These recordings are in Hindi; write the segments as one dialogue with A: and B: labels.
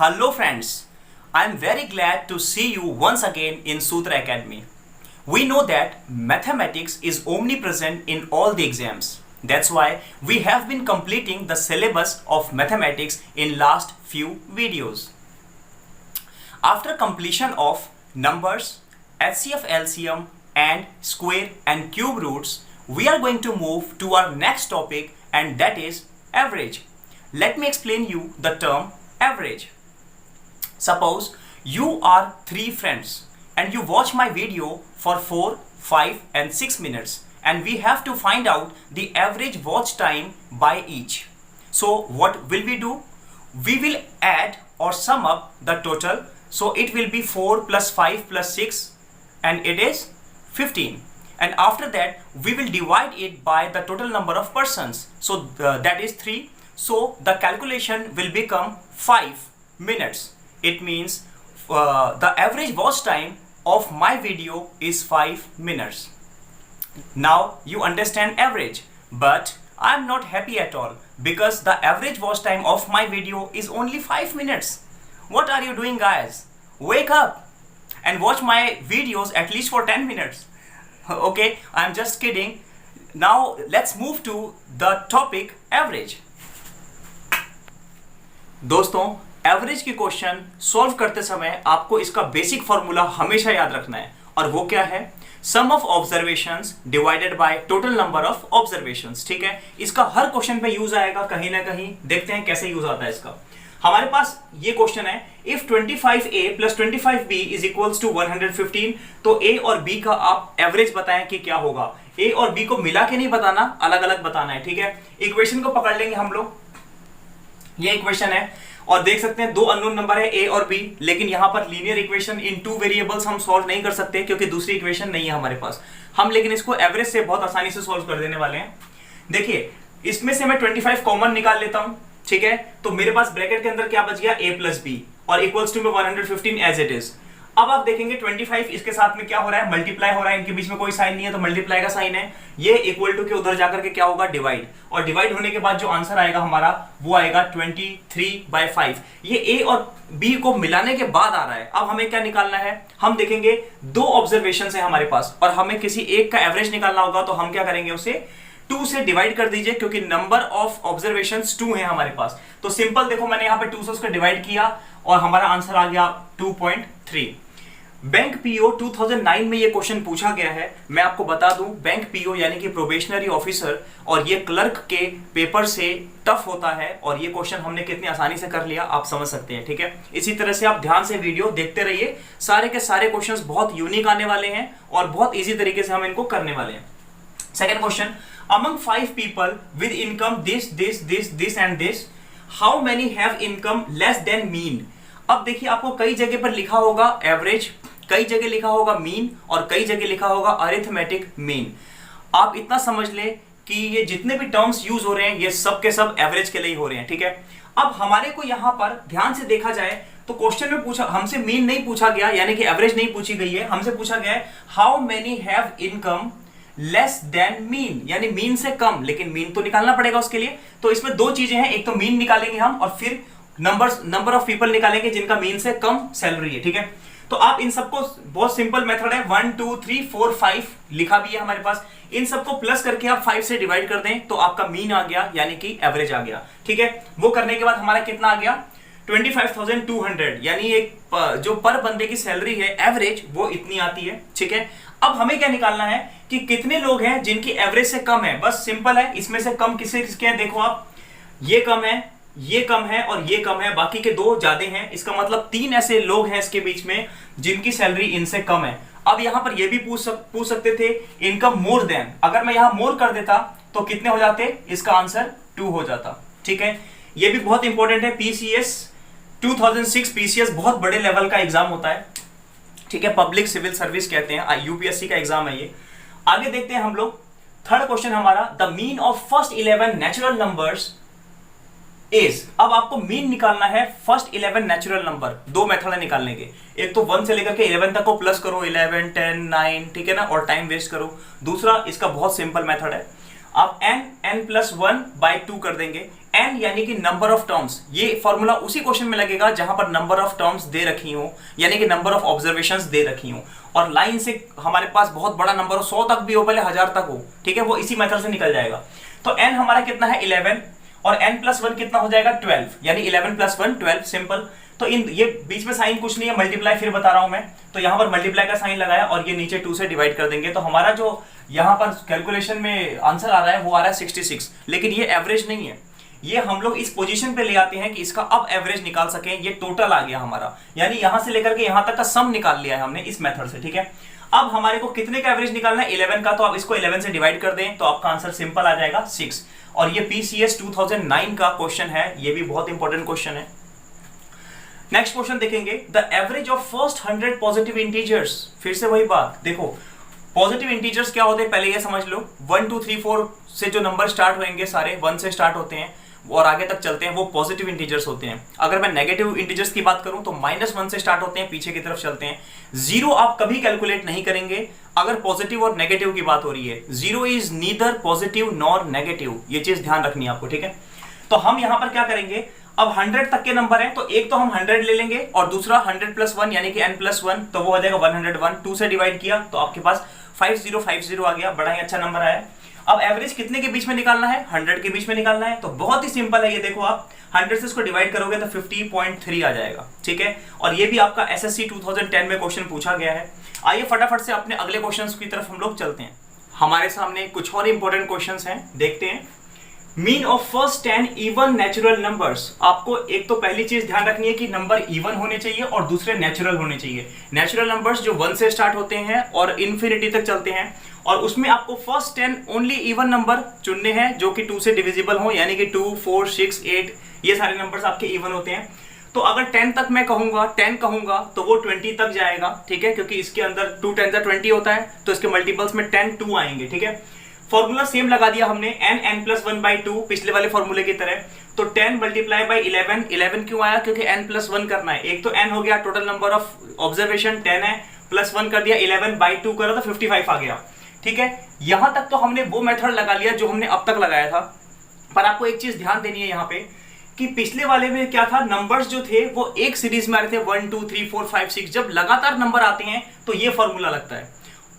A: Hello friends, I am very glad to see you once again in Sutra Academy. We know that mathematics is omnipresent in all the exams. That's why we have been completing the syllabus of mathematics in last few videos. After completion of numbers, HCF LCM and square and cube roots, we are going to move to our next topic, and that is average. Let me explain you the term average. Suppose you are 3 friends and you watch my video for 4, 5 and 6 minutes, and we have to find out the average watch time by each. So what will we do? We will add or sum up the total. So it will be 4 plus 5 plus 6 and it is 15. And after that we will divide it by the total number of persons. So that is 3. So the calculation will become 5 minutes. It means the average watch time of my video is 5 minutes. Now you understand average, but I am not happy at all because the average watch time of my video is only 5 minutes. What are you doing, guys? Wake up and watch my videos at least for 10 minutes. Okay, I am just kidding. Now let's move to the topic average. दोस्तों, एवरेज की क्वेश्चन सॉल्व करते समय आपको इसका बेसिक फॉर्मूला हमेशा याद रखना है, और वो क्या है? Sum of observations divided by total number of observations. ठीक है, इसका हर क्वेश्चन पे यूज आएगा कहीं ना कहीं. देखते हैं कैसे यूज आता है इसका. हमारे पास ये क्वेश्चन है, if 25a plus 25b is equals to 115, तो a और b का आप एवरेज बताएं कि क्या होगा. a और b को मिला के नहीं बताना, अलग अलग बताना है. ठीक है, इक्वेशन को पकड़ लेंगे हम लोग. ये इक्वेशन है और देख सकते हैं दो अननोन नंबर है a और b, लेकिन यहां पर लीनियर इक्वेशन इन 2 वेरिएबल्स हम सॉल्व नहीं कर सकते क्योंकि दूसरी इक्वेशन नहीं है हमारे पास. हम लेकिन इसको एवरेज से बहुत आसानी से सॉल्व कर देने वाले हैं. देखिए, इसमें से मैं 25 कॉमन निकाल लेता हूं. ठीक है, तो मेरे पास ब्रैकेट के अंदर क्या बच गया? a प्लस b और इक्वल्स टू में 115 एज इट इज. अब आप देखेंगे 25 इसके साथ में क्या हो रहा है? मल्टीप्लाई हो रहा है. इनके बीच में कोई साइन नहीं है तो मल्टीप्लाई का साइन है. ये इक्वल टू के उधर जाकर के क्या होगा? डिवाइड. और डिवाइड होने के बाद जो आंसर आएगा हमारा वो आएगा 23/5. ये a और b को मिलाने के बाद आ रहा है. अब हमें क्या निकालना है? हम देखेंगे दो ऑब्जर्वेशन है हमारे पास और हमें किसी एक का एवरेज निकालना होगा. तो हम क्या करेंगे? उसे 2 से डिवाइड कर दीजिए क्योंकि नंबर ऑफ ऑब्जर्वेशंस 2 है हमारे पास. तो सिंपल देखो, मैंने यहाँ पे 2 से उसको डिवाइड किया और हमारा आंसर आ गया 2.3. बैंक पीओ 2009 में ये क्वेश्चन पूछा गया है. मैं आपको बता दूं, बैंक पीओ यानी कि प्रोबेशनरी ऑफिसर, और ये क्लर्क के पेपर से टफ होता है. और ये क्वेश्चन हमने कितनी आसानी से कर लिया आप समझ सकते हैं. ठीक है, इसी तरह से आप ध्यान से वीडियो देखते रहिए. सारे के सारे क्वेश्चंस बहुत यूनिक आने वाले हैं और बहुत इजी तरीके से हम इनको करने वाले हैं. Second question, among 5 people with income this and this, how many have income less than mean? अब देखिए, आपको कई जगह पर लिखा होगा एवरेज, कई जगह लिखा होगा मीन और कई जगह लिखा होगा अरिथमेटिक मीन. आप इतना समझ ले कि ये जितने भी टर्म्स यूज हो रहे हैं ये सब के सब एवरेज के लिए हो रहे हैं. ठीक है, अब हमारे को यहां पर ध्यान से देखा जाए तो क्वेश्चन में पूछा, हमसे मीन नहीं पूछा गया, यानी कि एवरेज नहीं पूछी गई है. हमसे पूछा गया है how many have income less than mean, यानी मीन से कम. लेकिन मीन तो निकालना पड़ेगा उसके लिए. तो इसमें दो चीजें हैं, एक तो मीन निकालेंगे हम और फिर नंबर ऑफ पीपल निकालेंगे जिनका मीन से कम सैलरी है. ठीक है, तो आप इन सबको, बहुत सिंपल मेथड है, 1 2 3 4 5 लिखा भी है हमारे पास. इन सबको प्लस करके आप 5 से डिवाइड कर दें तो आपका मीन आ गया, यानी कि एवरेज आ गया. ठीक है, वो करने के बाद हमारा कितना आ गया? 25,200, यानी एक जो पर बंदे की सैलरी है एवरेज वो इतनी आती है. ठीक है, अब हमें क्या निकालना है कि कितने लोग हैं जिनकी एवरेज से कम है. बस सिंपल है, इसमें से कम किसके किसके हैं? देखो आप, ये कम है, ये कम है और ये कम है, बाकी के 2 ज्यादा हैं. इसका मतलब 3 ऐसे लोग हैं इसके बीच में जिनकी सैलरी इनसे कम है. अब यहां पर ये भी पूछ सकते थे इनकम मोर देन. अगर मैं यहां मोर कर देता तो कितने हो जाते? इसका आंसर 2 हो जाता. ठीक है, ये भी बहुत इंपॉर्टेंट है. पीसीएस 2006 पीसीएस बहुत बड़े लेवल का एग्जाम होता है. ठीक है, पब्लिक सिविल सर्विस कहते हैं, यूपीएससी का एग्जाम है ये. आगे देखते हैं हम लोग. थर्ड क्वेश्चन हमारा, the mean of first 11 natural numbers is. अब आपको मीन निकालना है फर्स्ट 11 नेचुरल नंबर. 2 मेथड है निकालने के. एक तो 1 से लेकर के 11 तक को प्लस करो, 11 10 9, ठीक है ना, और टाइम वेस्ट करो. दूसरा इसका बहुत सिंपल मेथड है, आप n+1/2 कर देंगे। n यानी कि नंबर ऑफ टर्म्स, ये फॉर्मूला उसी क्वेश्चन में लगेगा जहां पर नंबर ऑफ टर्म्स दे रखी हो, यानी कि नंबर ऑफ ऑब्जर्वेशंस दे रखी हो, और लाइन से हमारे पास बहुत बड़ा नंबर हो, 100 तक भी हो, पहले 1000 तक हो, ठीक है, वो इसी मेथड से निकल जाएगा। तो n हमारा कितना है 11, और n+1 कितना हो जाएगा 12, यानी 11 + 1 12, सिंपल। तो इन ये बीच में साइन कुछ नहीं है, मल्टीप्लाई फिर बता रहा हूं मैं, तो यहां पर मल्टीप्लाई का साइन लगाया और ये नीचे 2 से डिवाइड कर देंगे, तो हमारा जो यहां पर कैलकुलेशन में आंसर आ रहा है वो आ रहा है 66। लेकिन ये एवरेज नहीं है, ये हम लोग इस पोजीशन पे ले आते हैं कि इसका अब एवरेज निकाल सकें। ये टोटल आ गया हमारा, यानी यहां से लेकर के यहां तक का सम निकाल लिया है हमने इस मेथड से, ठीक है। अब हमारे को कितने का एवरेज निकालना है 11 का, तो आप इसको 11 से डिवाइड कर दें तो आपका आंसर सिंपल आ जाएगा 6। और ये PCS 2009 का क्वेश्चन है, ये भी बहुत इंपॉर्टेंट क्वेश्चन है। नेक्स्ट क्वेश्चन देखेंगे, the average of first 100 positive integers. फिर से वही बात, देखो पॉजिटिव इंटीजर्स क्या होते हैं पहले ये समझ लो। 1 2 3 4 से जो नंबर स्टार्ट होंगे सारे 1 से स्टार्ट होते हैं और आगे तक चलते हैं, वो पॉजिटिव इंटीजर्स होते हैं। अगर मैं नेगेटिव इंटीजर्स की बात करूं तो -1 से स्टार्ट होते हैं, पीछे की तरफ चलते हैं। 0 आप कभी कैलकुलेट नहीं करेंगे अगर पॉजिटिव और नेगेटिव की बात हो रही है। 0 is neither positive nor negative, ये चीज ध्यान रखनी है आपको, ठीक है। तो हम यहां पर क्या करेंगे, अब 100 तक के नंबर हैं तो एक तो हम 100 ले लेंगे और दूसरा 100 + 1 यानी कि n+1, तो वो हो जाएगा 101। 2 से डिवाइड किया तो आपके पास 5050 आ गया, बड़ा ही अच्छा नंबर आया। अब एवरेज कितने के बीच में निकालना है, 100 के बीच में निकालना है, तो बहुत ही सिंपल है। ये देखो आप 100 से इसको डिवाइड करोगे तो 50.3 आ जाएगा, ठीक है। और ये भी आपका SSC 2010 में क्वेश्चन पूछा गया है। आइए फटाफट से अपने अगले क्वेश्चन की तरफ हम लोग चलते हैं। हमारे सामने कुछ और इंपॉर्टेंट क्वेश्चन हैं, देखते हैं। Mean of first 10 even natural numbers. आपको एक तो पहली चीज ध्यान रखनी है कि नंबर इवन होने चाहिए और दूसरे नेचुरल होने चाहिए। नेचुरल नंबर्स जो 1 से स्टार्ट होते हैं और इन्फिनिटी तक चलते हैं, और उसमें आपको फर्स्ट 10 ओनली इवन नंबर चुनने हैं जो कि 2 से डिविजिबल हो, यानी कि 2 4 6 8, ये सारे नंबर्स आपके इवन होते हैं। तो अगर 10 तक मैं कहूंगा 10 कहूंगा तो वो 20 तक जाएगा, ठीक है, क्योंकि इसके अंदर 2 10 20 होता है, तो इसके मल्टीपल्स में 10 2 आएंगे, ठीक है। फॉर्मूला सेम लगा दिया हमने, n+1/2 पिछले वाले फॉर्मूले की तरह। तो 10 × 11, 11 क्यों आया, क्योंकि n+1 करना है। एक तो n हो गया, टोटल नंबर ऑफ ऑब्जर्वेशन 10 है, +1 कर दिया, 11/2 करा तो 55 आ गया, ठीक है। यहां तक तो हमने वो मेथड लगा लिया जो हमने अब तक लगाया था। पर आपको एक चीज ध्यान देनी है यहाँ पे कि पिछले वाले में क्या था, नंबर्स जो थे वो एक सीरीज में आ रहे थे, 1 2 3 4 5 6। जब लगातार नंबर आते हैं तो ये फॉर्मूला लगता है,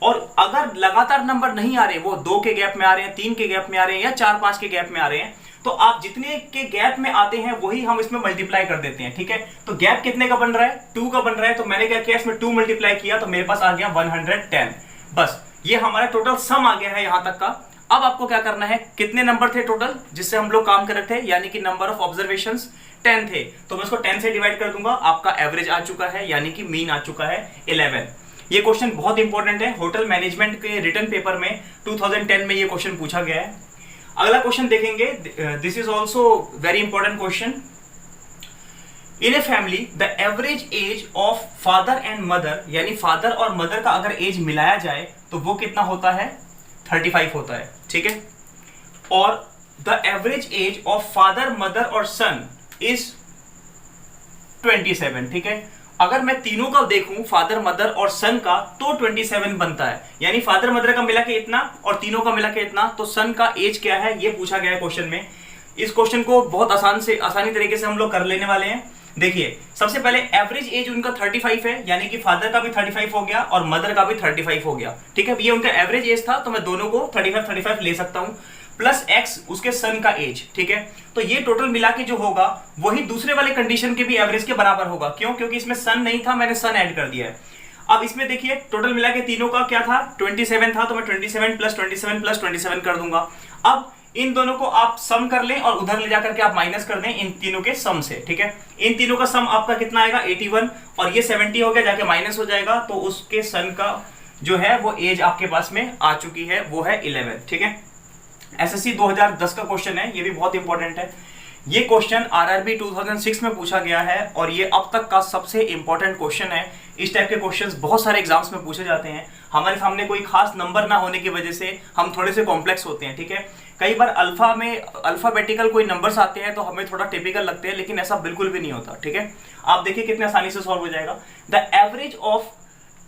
A: और अगर लगातार नंबर नहीं आ रहे, वो 2 के गैप में आ रहे हैं, 3 के गैप में आ रहे हैं, या 4 5 के गैप में आ रहे हैं, तो आप जितने के गैप में आते हैं वही हम इसमें मल्टीप्लाई कर देते हैं, ठीक है। तो गैप कितने का बन रहा है, 2 का बन रहा है, तो मैंने क्या किया, इसमें 2 मल्टीप्लाई किया तो मेरे पास आ गया 110। बस ये हमारा टोटल सम आ गया है यहां तक का। अब आपको क्या करना है, कितने नंबर थे टोटल जिससे हम लोग काम कर रहे थे, यानी कि नंबर ऑफ ऑब्जर्वेशंस 10 थे, तो मैं इसको 10 से डिवाइड कर दूंगा, आपका एवरेज आ चुका है, यानी कि मीन आ चुका है 11। ये क्वेश्चन बहुत इंपॉर्टेंट है, होटल मैनेजमेंट के रिटन पेपर में 2010 में ये क्वेश्चन पूछा गया है। अगला क्वेश्चन देखेंगे, this is also very important question. In a family the average age of father and mother, यानी फादर और मदर का अगर एज मिलाया जाए तो वो कितना होता है, 35 होता है, ठीक है। और the average age of father mother और सन इज 27, ठीक है। अगर मैं तीनों का देखूं, फादर मदर और सन का, तो 27 बनता है, यानी फादर मदर का मिला के इतना और तीनों का मिला के इतना। तो सन का एज क्या है ये पूछा गया है क्वेश्चन में। इस क्वेश्चन को बहुत आसानी तरीके से हम लोग कर लेने वाले हैं। देखिए सबसे पहले एवरेज एज उनका 35 है, यानी कि फादर का भी 35 हो गया और मदर का भी 35 हो गया, ठीक है। ये उनका एवरेज एज था, तो मैं दोनों को 35 ले सकता हूं, प्लस x उसके सन का एज, ठीक है। तो ये टोटल मिला के जो होगा वही दूसरे वाले कंडीशन के भी एवरेज के बराबर होगा। क्यों, क्योंकि इसमें सन नहीं था, मैंने सन ऐड कर दिया है। अब इसमें देखिए टोटल मिला के तीनों का क्या था, 27 था, तो मैं 27 + 27 + 27 कर दूंगा। अब इन दोनों को आप सम कर लें और उधर ले जाकर के आप माइनस कर दें इन तीनों के सम से, ठीक है। इन तीनों का सम आपका कितना आएगा, 81, और ये 70 हो गया, जाके माइनस हो जाएगा, तो उसके सन का जो है वो एज आपके पास में आ चुकी है, वो है 11, ठीक है। SSC 2010 का क्वेश्चन है, ये भी बहुत इंपॉर्टेंट है। ये क्वेश्चन RRB 2006 में पूछा गया है और ये अब तक का सबसे इंपॉर्टेंट क्वेश्चन है। इस टाइप के क्वेश्चंस बहुत सारे एग्जाम्स में पूछे जाते हैं। हमारे सामने कोई खास नंबर ना होने की वजह से हम थोड़े से कॉम्प्लेक्स होते हैं, ठीक है। कई बार अल्फा में अल्फाबेटिकल कोई नंबर्स आते हैं तो हमें थोड़ा टिपिकल लगते हैं, लेकिन ऐसा बिल्कुल भी नहीं होता, ठीक है। आप देखिए कितने आसानी से सॉल्व हो जाएगा। The average of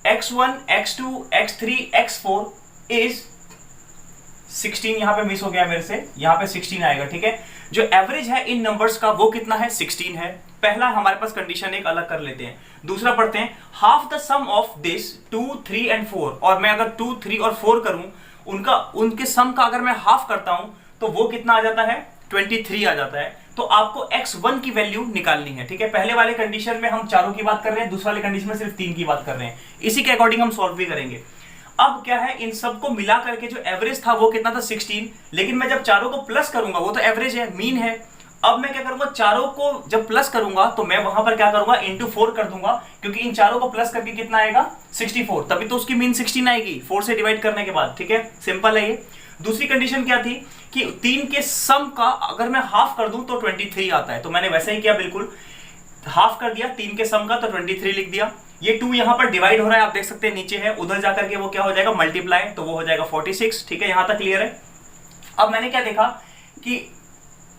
A: x1 x2 x3 x4 is 16 यहाँ पे मिस हो गया मेरे से, यहाँ पे 16 आएगा, ठीक है। जो एवरेज है इन नंबर्स का वो कितना है, 16 है। पहला हमारे पास कंडीशन एक अलग कर लेते हैं। दूसरा पढ़ते हैं, half the sum of this 2, 3 and 4, और मैं अगर 2, 3 और 4 करूं, उनके सम का अगर मैं हाफ करता हूं तो वो कितना आ जाता है, 23 आ जाता है। तो आपको x1 की वैल्यू निकालनी है, ठीक है। पहले वाले कंडीशन में हम चारों की बात कर रहे हैं, दूसरे वाले कंडीशन में सिर्फ 3 की बात कर रहे हैं। इसी के अकॉर्डिंग हम सॉल्व भी करेंगे। अब क्या है, इन सबको मिला करके जो एवरेज था वो कितना था, 16, लेकिन मैं जब चारों को प्लस करूंगा, वो तो एवरेज है, मीन है। अब मैं क्या करूंगा, चारों को जब प्लस करूंगा तो मैं वहां पर क्या करूंगा, इंटू 4 कर दूंगा, क्योंकि इन चारों को प्लस करके कितना आएगा, 64, तभी तो उसकी मीन 16 आएगी 4 से डिवाइड करने के बाद, ठीक है। सिंपल है ये। दूसरी कंडीशन क्या थी कि 3 के सम का अगर मैं हाफ कर दूं तो 23 आता है, तो मैंने वैसा ही किया, बिल्कुल हाफ कर दिया 3 के सम का, तो 23 लिख दिया। ये 2 यहां पर डिवाइड हो रहा है, आप देख सकते हैं नीचे है, उधर जाकर के वो क्या हो जाएगा, मल्टीप्लाई, तो वो हो जाएगा 46, ठीक है। यहां तक क्लियर है। अब मैंने क्या देखा कि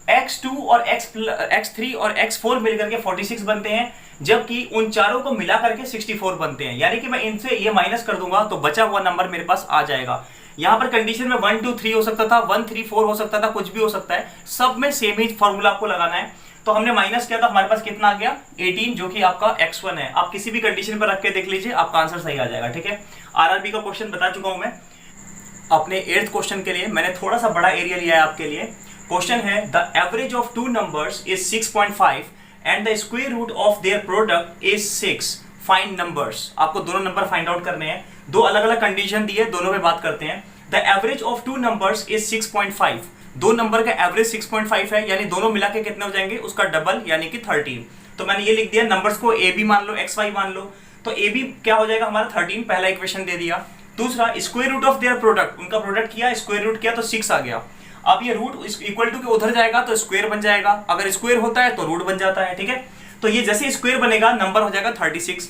A: x2 और x3 और x4 मिलकर के 46 बनते हैं, जबकि उन चारों को मिला करके 64 बनते हैं। यानी कि मैं इनसे ये माइनस कर दूंगा तो बचा हुआ नंबर मेरे पास आ जाएगा। यहां पर कंडीशन में 1, 2, 3 हो सकता था, 1, 3, 4 हो सकता था, कुछ भी हो सकता है, सब में सेम ही फॉर्मूला आपको लगाना है। तो हमने माइनस किया था, हमारे पास कितना आ गया, 18, जो कि आपका x1 है। आप किसी भी कंडीशन पर रख के देख लीजिए, आपका आंसर सही आ जाएगा, ठीक है। आरआरबी का क्वेश्चन बता चुका हूं मैं। अपने 8th क्वेश्चन के लिए मैंने थोड़ा सा बड़ा एरिया लिया है आपके लिए। क्वेश्चन है, the average of 2 numbers is 6.5 and the square root of their product is 6, find numbers. आपको दोनों नंबर फाइंड आउट करने हैं। दो अलग अलग कंडीशन दी है, दोनों पे बात करते हैं। The average of 2 numbers is 6.5, दो नंबर का एवरेज 6.5 है, यानी दोनों मिला के कितने हो जाएंगे, उसका डबल यानी कि 13। तो मैंने ये लिख दिया, नंबर्स को ए बी मान लो, एक्स वाई मान लो, तो ए बी क्या हो जाएगा हमारा 13, पहला इक्वेशन दे दिया। दूसरा, square root of their product, उनका प्रोडक्ट किया, स्क्वायर रूट किया तो 6 आ गया। अब ये रूट इक्वल टू के उधर जाएगा तो स्क्वायर बन जाएगा, अगर स्क्वायर होता है तो रूट बन जाता है, ठीक है। तो ये जैसे स्क्वायर बनेगा नंबर हो जाएगा 36।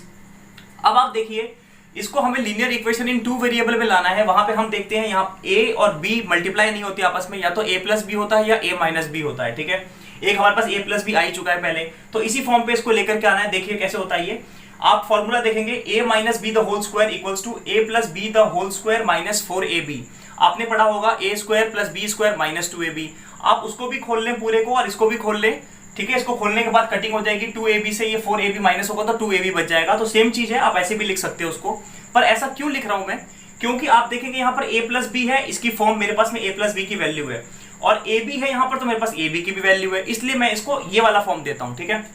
A: अब आप देखिए, इसको हमें लीनियर इक्वेशन इन 2 वेरिएबल में लाना है। वहां पे हम देखते हैं यहाँ a और b मल्टीप्लाई नहीं होती आपस में, या तो a प्लस बी होता है या a माइनस बी होता है, ठीक है। एक हमारे पास a प्लस बी आ ही चुका है पहले, तो इसी फॉर्म पे इसको लेकर के आना है। देखिए कैसे होता है ये, आप फॉर्मूला देखेंगे, a minus B the whole square equals to a plus B the whole square minus 4ab। आपने पढ़ा होगा a square plus B square minus 2ab। आप उसको भी खोल लें पूरे को और इसको भी खोल लें, ठीक है। इसको खोलने के बाद कटिंग हो जाएगी, 2ab से ये 4ab माइनस होगा तो 2ab बच जाएगा। तो सेम चीज है, आप ऐसे भी लिख सकते हो उसको, पर ऐसा क्यों लिख रहा हूं मैं, क्योंकि आप देखेंगे यहाँ पर a प्लस बी है, इसकी फॉर्म मेरे पास में a प्लस बी की वैल्यू है, और ab है यहाँ पर तो मेरे पास ab की भी वैल्यू है, इसलिए मैं इसको ये वाला फॉर्म देता हूं, ठीक है।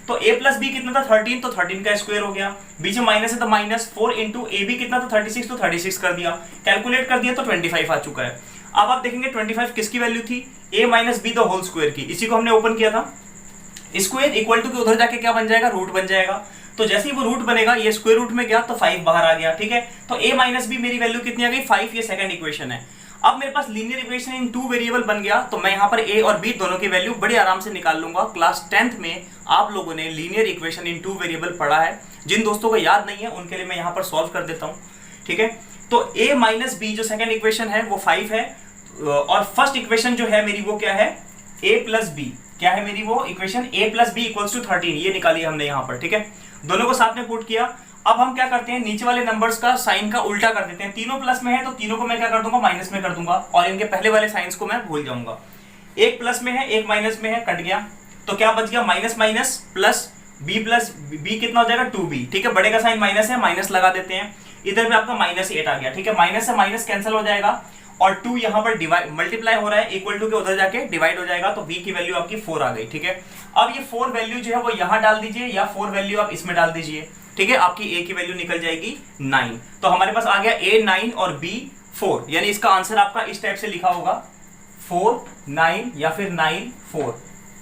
A: तो a प्लस बी कितना था 13, तो 13 का स्क्वायर हो गया, बीच में माइनस है तो माइनस 4 इंटू ए बी कितना था 36, तो 36 कर दिया, कैलकुलेट कर दिया तो 25 आ चुका है। अब आप देखेंगे 25 किसकी वैल्यू थी, a minus B the whole square की, इसी को हमने ओपन किया था। स्क्वायर इक्वल टू के उधर जाके क्या बन जाएगा, रूट बन जाएगा। तो जैसे ही वो रूट बनेगा, ये स्क्वायर रूट में गया तो 5 बाहर आ गया, ठीक है। तो a माइनस बी मेरी वैल्यू कितनी आ गई, 5, ये सेकंड इक्वेशन है। अब मेरे पास लीनियर इक्वेशन इन 2 वेरिएबल बन गया, तो मैं यहाँ पर a और b दोनों की वैल्यू बड़े आराम से निकाल लूंगा। क्लास 10th में आप लोगों ने लीनियर इक्वेशन इन 2 वेरिएबल पढ़ा है, जिन दोस्तों को याद नहीं है उनके लिए मैं यहाँ पर सॉल्व कर देता हूँ, ठीक है। तो a माइनस बी जो सेकंड इक्वेशन है वो 5 है, और फर्स्ट इक्वेशन जो है मेरी वो क्या है, a प्लस बी, क्या है मेरी वो equation, a plus B equals to 13, ये निकाली हमने यहाँ पर, ठीक है। दोनों को साथ में पुट किया। अब हम क्या करते हैं, नीचे वाले नंबर्स का साइन का उल्टा कर देते हैं। तीनों प्लस में है तो तीनों को मैं क्या कर दूंगा, माइनस में कर दूंगा, और इनके पहले वाले साइंस को मैं भूल जाऊंगा। एक प्लस में है, एक माइनस में है, कट गया, तो क्या बच गया, माइनस माइनस प्लस बी कितना हो जाएगा 2b, ठीक है। बड़े का साइन माइनस है, माइनस लगा देते हैं, इधर में आपका -8 आ गया, ठीक है। माइनस से माइनस कैंसिल हो जाएगा, और 2 यहाँ पर डिवाइड मल्टीप्लाई हो रहा है, इक्वल टू के उधर जाके डिवाइड हो जाएगा, तो b की वैल्यू आपकी 4 आ गई, ठीक है। अब ये 4 वैल्यू जो है वो यहाँ डाल दीजिए, या 4 वैल्यू आप इसमें डाल दीजिए, ठीक है। आपकी a की वैल्यू निकल जाएगी 9। तो हमारे पास आ गया a 9 और b 4, यानी इसका आंसर आपका इस टाइप से लिखा होगा 4 9 या फिर 9 4।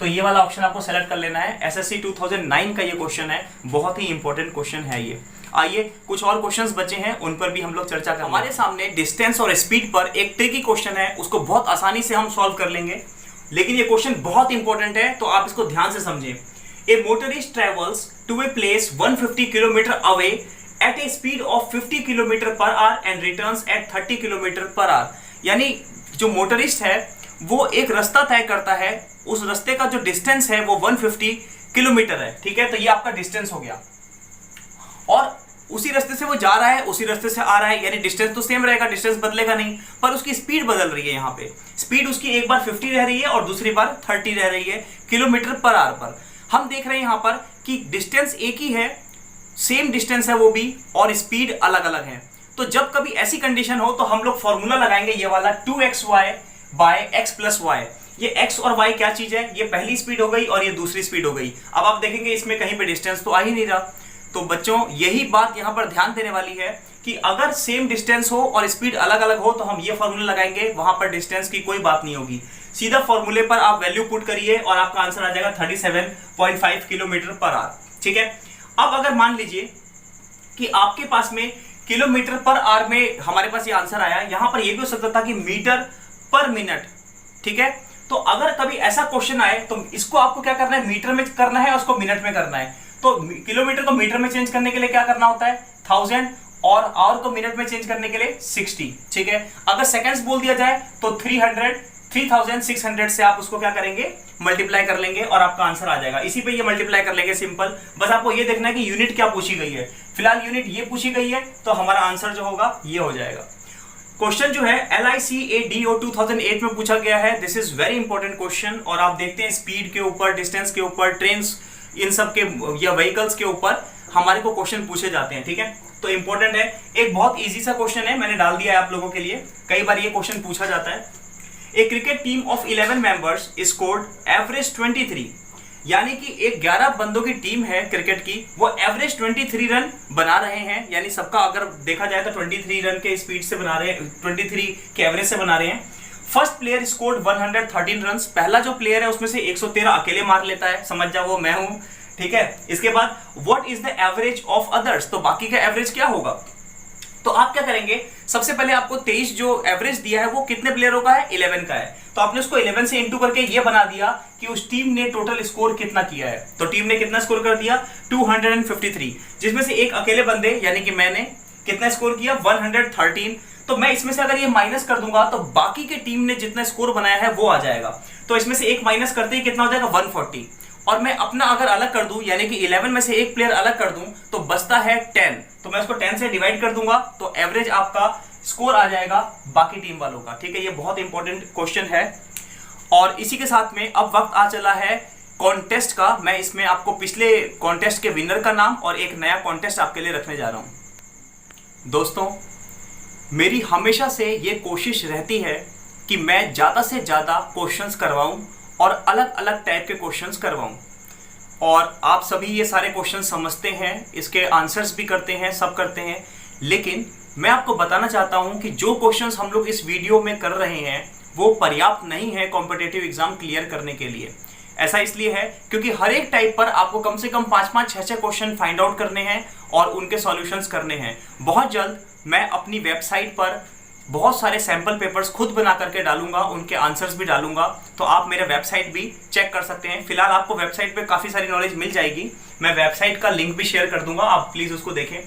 A: तो ये वाला ऑप्शन आपको सेलेक्ट कर लेना है। एसएससी 2009 का ये क्वेश्चन है, बहुत ही इंपॉर्टेंट क्वेश्चन है ये। आइए कुछ और क्वेश्चंस बचे हैं, उन पर भी हम लोग चर्चा करेंगे। हमारे सामने डिस्टेंस और स्पीड पर एक ट्रिकी क्वेश्चन है, उसको बहुत आसानी से हम सॉल्व कर लेंगे, लेकिन ये क्वेश्चन बहुत इंपॉर्टेंट है, तो आप इसको ध्यान से समझें। A motorist travels to a place 150 kilometre away at a speed of 50 kilometre per hour and returns at 30 kilometre per hour. यानी जो मोटरिस्ट है वो एक रास्ता तय करता है, उस रास्ते का जो डिस्टेंस है वो 150 किलोमीटर है, ठीक है। तो ये आपका डिस्टेंस हो गया, और उसी रास्ते से वो जा रहा है, उसी रास्ते से आ रहा है, यानी डिस्टेंस तो सेम रहेगा, डिस्टेंस बदलेगा नहीं, पर उसकी स्पीड बदल रही है। यहाँ पे स्पीड उसकी एक बार 50 रह रही है और दूसरी बार 30 रह रही है किलोमीटर पर आवर पर। हम देख रहे हैं यहाँ पर कि डिस्टेंस एक ही है, सेम डिस्टेंस है वो भी, और स्पीड अलग अलग है। तो जब कभी ऐसी कंडीशन हो तो हम लोग फॉर्मूला लगाएंगे ये वाला 2xy by x plus Y. ये x और y क्या चीज है, ये पहली स्पीड हो गई और ये दूसरी स्पीड हो गई। अब आप देखेंगे इसमें कहीं पे डिस्टेंस तो आ ही नहीं रहा। तो बच्चों यही बात यहाँ पर ध्यान देने वाली है कि अगर सेम डिस्टेंस हो और स्पीड अलग अलग हो तो हम ये फॉर्मूला लगाएंगे, वहां पर डिस्टेंस की कोई बात नहीं होगी। सीधा फॉर्मूले पर आप वैल्यू पुट करिए और आपका आंसर आ जाएगा 37.5 किलोमीटर पर आवर। ठीक है। अब अगर मान लीजिए कि आपके पास में किलोमीटर पर आवर में हमारे पास ये आंसर आया, यहां पर ये भी हो सकता था कि मीटर पर मिनट। ठीक है। तो अगर कभी ऐसा क्वेश्चन आए तो इसको आपको क्या करना है, मीटर में करना है और उसको मिनट में करना है। तो किलोमीटर को मीटर में चेंज करने के लिए क्या करना होता है 1000, और आवर को मिनट में चेंज करने के लिए 60। ठीक है। अगर सेकंड्स बोल दिया जाए तो 3600 से आप उसको क्या करेंगे, मल्टीप्लाई कर लेंगे और आपका आंसर आ जाएगा। इसी पे ये मल्टीप्लाई कर लेंगे, सिंपल। बस आपको ये देखना है कि यूनिट क्या पूछी गई है। फिलहाल यूनिट ये पूछी गई है तो हमारा आंसर जो होगा ये हो जाएगा। क्वेश्चन जो है LICADO 2008 में पूछा गया है। This is very important question. और आप देखते हैं स्पीड के ऊपर, डिस्टेंस के ऊपर, ट्रेन, इन सब के या व्हीकल्स के ऊपर हमारे को क्वेश्चन पूछे जाते हैं। ठीक है। तो इंपॉर्टेंट है, एक बहुत इजी सा क्वेश्चन है, मैंने डाल दिया है आप लोगों के लिए। कई बार ये क्वेश्चन पूछा जाता है। A cricket team of 11 members scored average 23, यानी कि एक 11 बंदों की टीम है क्रिकेट की, वो एवरेज 23 रन बना रहे हैं। यानी सबका अगर देखा जाए तो 23 रन के स्पीड से बना रहे हैं, 23 के एवरेज से बना रहे हैं। फर्स्ट प्लेयर स्कोर्ड 113 रन, पहला जो प्लेयर है उसमें से 113 अकेले मार लेता है, समझ जाओ वो मैं हूं। ठीक है। इसके बाद what is the average of others, तो बाकी का एवरेज क्या होगा। तो आप क्या करेंगे, सबसे पहले आपको 23 जो एवरेज दिया है वो कितने प्लेयरों का है, 11 का है। तो आपने उसको 11 से इंटू करके ये बना दिया कि उस टीम ने टोटल स्कोर कितना किया है। तो टीम ने कितना स्कोर कर दिया 253, जिसमें से एक अकेले बंदे यानी कि मैंने कितना स्कोर किया 113। तो मैं इसमें से अगर ये माइनस कर दूंगा तो बाकी के टीम ने जितना स्कोर बनाया है वो आ जाएगा। तो इसमें से एक माइनस करते ही कितना हो जाएगा 140। और मैं अपना अगर अलग कर दूं, यानी कि 11 में से एक प्लेयर अलग कर दूं तो बचता है 10। तो मैं उसको 10 से डिवाइड कर दूंगा तो एवरेज आपका स्कोर आ जाएगा बाकी टीम वालों का। ठीक है। ये बहुत इंपॉर्टेंट क्वेश्चन है। और इसी के साथ में अब वक्त आ चला है कॉन्टेस्ट का। मैं इसमें आपको पिछले कॉन्टेस्ट के विनर का नाम और एक नया कॉन्टेस्ट आपके लिए रखने जा रहा हूं। दोस्तों मेरी हमेशा से ये कोशिश रहती है कि मैं ज़्यादा से ज़्यादा क्वेश्चंस करवाऊं और अलग अलग टाइप के क्वेश्चंस करवाऊं। और आप सभी ये सारे क्वेश्चन समझते हैं, इसके आंसर्स भी करते हैं, सब करते हैं। लेकिन मैं आपको बताना चाहता हूं कि जो क्वेश्चंस हम लोग इस वीडियो में कर रहे हैं वो पर्याप्त नहीं है कॉम्पिटिटिव एग्जाम क्लियर करने के लिए। ऐसा इसलिए है क्योंकि हर एक टाइप पर आपको कम से कम 5-5, 6-6 क्वेश्चन फाइंड आउट करने हैं और उनके सॉल्यूशंस करने हैं। बहुत जल्द मैं अपनी वेबसाइट पर बहुत सारे सैंपल पेपर्स खुद बना करके डालूंगा, उनके आंसर्स भी डालूंगा। तो आप मेरे वेबसाइट भी चेक कर सकते हैं। फिलहाल आपको वेबसाइट पे काफ़ी सारी नॉलेज मिल जाएगी। मैं वेबसाइट का लिंक भी शेयर कर दूंगा, आप प्लीज़ उसको देखें।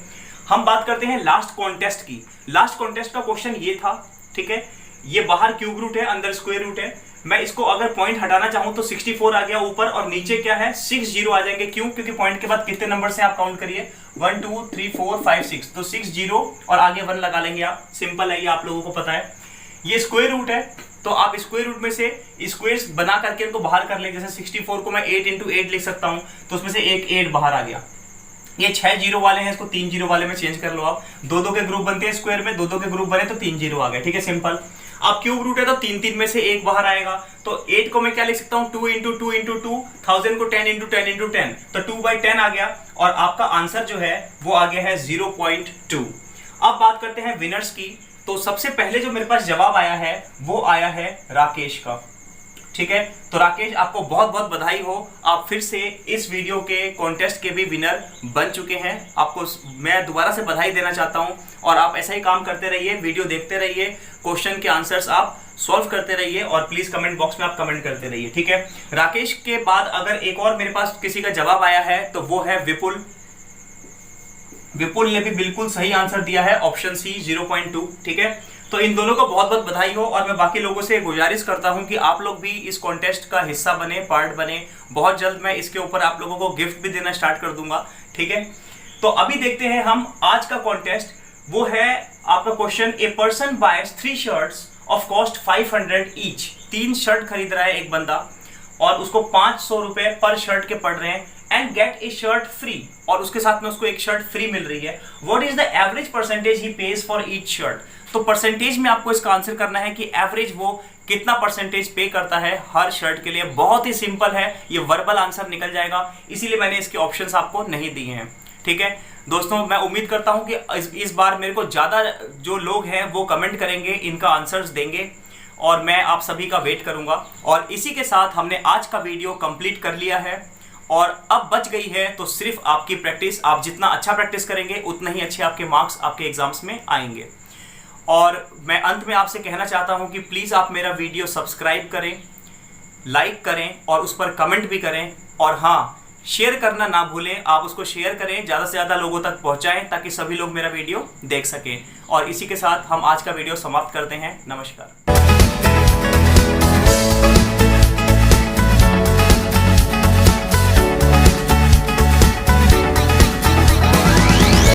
A: हम बात करते हैं लास्ट कॉन्टेस्ट की। लास्ट कॉन्टेस्ट का क्वेश्चन ये था। ठीक है। ये बाहर क्यूब रूट है, अंदर स्क्वायर रूट है। मैं इसको अगर पॉइंट हटाना चाहूं तो 64 आ गया ऊपर, और नीचे क्या है 6 0 आ जाएंगे। क्यों? क्योंकि पॉइंट के बाद कितने नंबर से आप काउंट करिए 1 2 3 4 5 6, तो 6 0 और आगे 1 लगा लेंगे आप। सिंपल है, ये आप लोगों को पता है। ये स्क्वायर रूट है तो आप स्क्वायर रूट में से स्क्वायर्स बना करके इनको बाहर कर लें। जैसे 64 को मैं 8 × 8 लिख सकता हूँ, तो उसमें से एक 8 बाहर आ गया। ये 6 0 वाले हैं, इसको 3 0 वाले में चेंज कर लो आप। 2-2 के ग्रुप बनते हैं स्क्वायर में, 2-2 के ग्रुप बने तो 3 0 आ गए। ठीक है, सिंपल। अब क्यूब रूट है तो 3-3 में से एक बाहर आएगा। तो 8 को मैं क्या लिख सकता हूँ 2 × 2 × 2, 1000 को 10 × 10 × 10, तो 2/10 आ गया। और आपका आंसर जो है वो आ गया है 0.2। अब बात करते हैं विनर्स की। तो सबसे पहले जो मेरे पास जवाब आया है वो आया है राकेश का। ठीक है, तो राकेश आपको बहुत बहुत बधाई हो, आप फिर से इस वीडियो के कॉन्टेस्ट के भी विनर बन चुके हैं। आपको मैं दोबारा से बधाई देना चाहता हूं, और आप ऐसा ही काम करते रहिए, वीडियो देखते रहिए, क्वेश्चन के आंसर्स आप सॉल्व करते रहिए, और प्लीज कमेंट बॉक्स में आप कमेंट करते रहिए। ठीक है, राकेश के बाद अगर एक और मेरे पास किसी का जवाब आया है तो वो है विपुल। विपुल ने भी बिल्कुल सही आंसर दिया है, ऑप्शन सी 0.2। ठीक है, तो इन दोनों को बहुत बहुत बधाई हो, और मैं बाकी लोगों से गुजारिश करता हूं कि आप लोग भी इस कॉन्टेस्ट का हिस्सा बने, पार्ट बने। बहुत जल्द मैं इसके ऊपर आप लोगों को गिफ्ट भी देना स्टार्ट कर दूंगा। ठीक है, तो अभी देखते हैं हम आज का कॉन्टेस्ट, वो है आपका question, a person bias 3 shirts of cost 500 each. 3 shirt खरीद रहा है एक बंदा और उसको 500 रुपए पर शर्ट के पड़ रहे हैं, and gate A shirt free, और उसके साथ में उसको एक शर्ट फ्री मिल रही है। What is the average percentage he page for each shirt? तो परसेंटेज में आपको इसका आंसर करना है कि एवरेज वो कितना परसेंटेज पे करता है हर शर्ट के लिए। बहुत ही सिंपल है, ये वर्बल आंसर निकल जाएगा, इसीलिए मैंने इसके ऑप्शंस आपको नहीं दिए हैं। ठीक है दोस्तों, मैं उम्मीद करता हूं कि इस बार मेरे को ज़्यादा जो लोग हैं वो कमेंट करेंगे, इनका आंसर्स देंगे, और मैं आप सभी का वेट करूंगा। और इसी के साथ हमने आज का वीडियो कंप्लीट कर लिया है, और अब बच गई है तो सिर्फ आपकी प्रैक्टिस। आप जितना अच्छा प्रैक्टिस करेंगे उतना ही अच्छे आपके मार्क्स आपके एग्जाम्स में आएंगे। और मैं अंत में आपसे कहना चाहता हूं कि प्लीज़ आप मेरा वीडियो सब्सक्राइब करें, लाइक करें और उस पर कमेंट भी करें, और हाँ, शेयर करना ना भूलें। आप उसको शेयर करें, ज़्यादा से ज़्यादा लोगों तक पहुंचाएं ताकि सभी लोग मेरा वीडियो देख सकें। और इसी के साथ हम आज का वीडियो समाप्त करते हैं। नमस्कार।